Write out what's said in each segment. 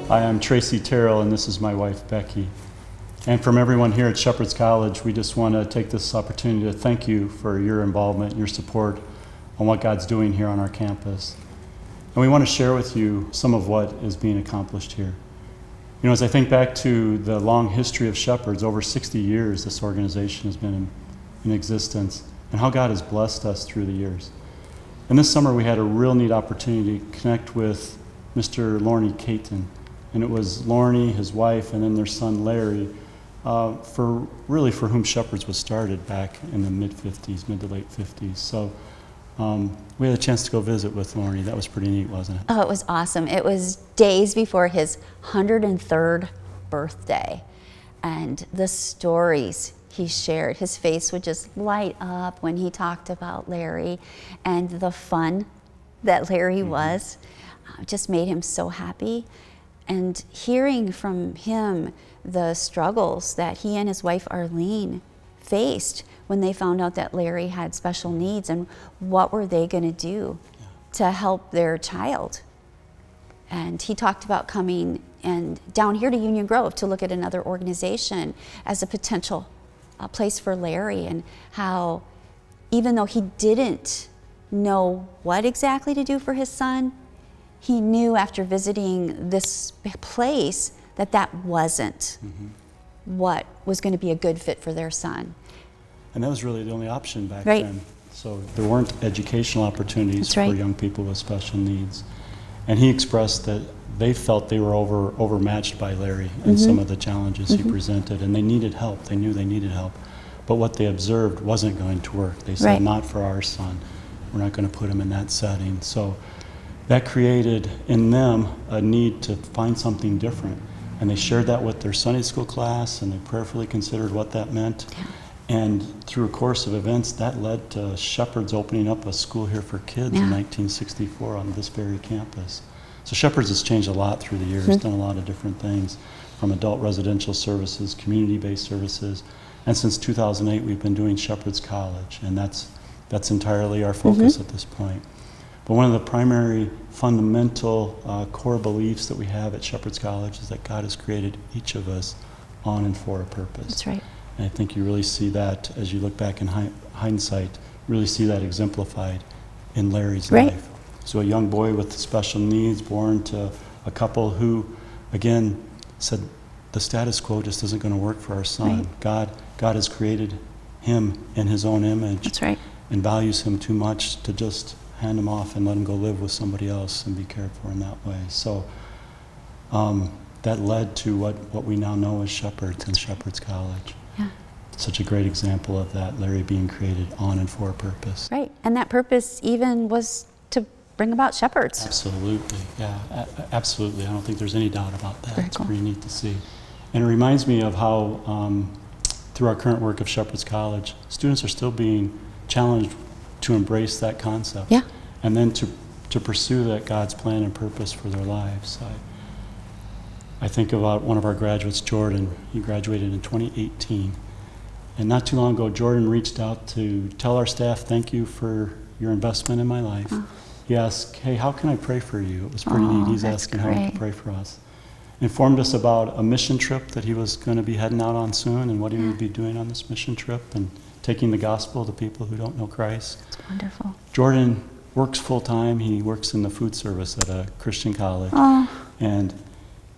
Hi, I'm Tracy Terrill, and this is my wife, Becci. And from everyone here at Shepherd's College, we just want to take this opportunity to thank you for your involvement and your support on what God's doing here on our campus. And we want to share with you some of what is being accomplished here. You know, as I think back to the long history of Shepherds, over 60 years this organization has been in existence, and how God has blessed us through the years. And this summer we had a real neat opportunity to connect with Mr. Lorne Caton. And it was Lorne, his wife, and then their son Larry, for whom Shepherds was started back in the mid to late 50s. So we had a chance to go visit with Lorne. That was pretty neat, wasn't it? Oh, it was awesome. It was days before his 103rd birthday. And the stories he shared, his face would just light up when he talked about Larry, and the fun that Larry was just made him so happy. And hearing from him the struggles that he and his wife Arlene faced when they found out that Larry had special needs, and what were they going to do to help their child. And he talked about coming and down here to Union Grove to look at another organization as a potential place for Larry, and how even though he didn't know what exactly to do for his son, he knew after visiting this place that that wasn't what was going to be a good fit for their son. And that was really the only option back then. So there weren't educational opportunities for young people with special needs. And he expressed that they felt they were overmatched by Larry in some of the challenges he presented, and they needed help. They knew they needed help. But what they observed wasn't going to work. They said, not for our son. We're not going to put him in that setting. So that created in them a need to find something different. And they shared that with their Sunday school class, and they prayerfully considered what that meant. And through a course of events, that led to Shepherds opening up a school here for kids in 1964 on this very campus. So Shepherds has changed a lot through the years, done a lot of different things, from adult residential services, community-based services, and since 2008 we've been doing Shepherd's College, and that's entirely our focus at this point. But one of the primary fundamental core beliefs that we have at Shepherd's College is that God has created each of us on and for a purpose. That's right. And I think you really see that as you look back in hindsight, really see that exemplified in Larry's life. So a young boy with special needs, born to a couple who, again, said the status quo just isn't going to work for our son. God has created him in his own image. That's right. And values him too much to just hand him off and let him go live with somebody else and be cared for in that way. So that led to what we now know as Shepherds and Shepherd's College. Such a great example of that, Larry being created on and for a purpose. Right, and that purpose even was to bring about Shepherds. Absolutely, yeah, absolutely. I don't think there's any doubt about that. It's pretty neat to see. And it reminds me of how, through our current work of Shepherd's College, students are still being challenged to embrace that concept. And then to pursue that God's plan and purpose for their lives. I think about one of our graduates, Jordan. He graduated in 2018. And not too long ago, Jordan reached out to tell our staff, thank you for your investment in my life. He asked, hey, how can I pray for you? It was pretty neat. He's asking how he could pray for us. Informed us about a mission trip that he was going to be heading out on soon, and what he would be doing on this mission trip, and taking the gospel to people who don't know Christ. That's wonderful. Jordan works full-time. He works in the food service at a Christian college. And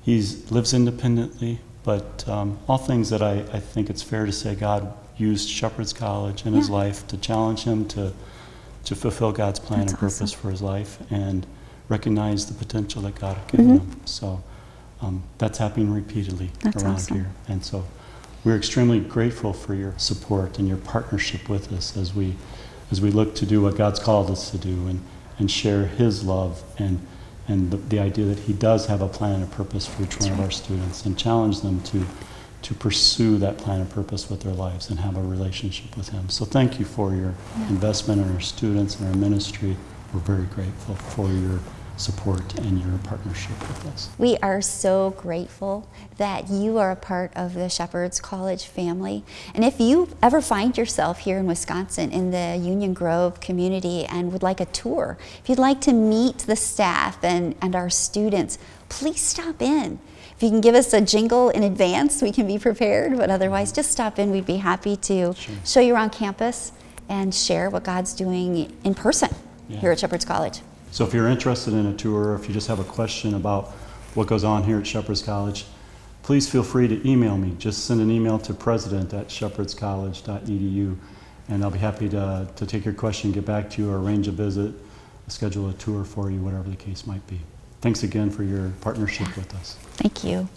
he lives independently. But all things that I think it's fair to say God used Shepherd's College in his life to challenge him to fulfill God's plan and purpose for his life, and recognize the potential that God had given him. So that's happening repeatedly around here. And so we're extremely grateful for your support and your partnership with us as we look to do what God's called us to do, and share his love and the idea that he does have a plan and a purpose for each one of our students, and challenge them to pursue that plan and purpose with their lives and have a relationship with him. So thank you for your investment in our students and our ministry. We're very grateful for your support and your partnership with us. We are so grateful that you are a part of the Shepherd's College family. And if you ever find yourself here in Wisconsin in the Union Grove community and would like a tour, if you'd like to meet the staff and our students, please stop in. If you can give us a jingle in advance, we can be prepared, but otherwise just stop in. We'd be happy to show you around campus and share what God's doing in person here at Shepherd's College. So if you're interested in a tour, or if you just have a question about what goes on here at Shepherd's College, please feel free to email me. Just send an email to president@shepherdscollege.edu, and I'll be happy to take your question, get back to you, or arrange a visit, schedule a tour for you, whatever the case might be. Thanks again for your partnership with us. Thank you.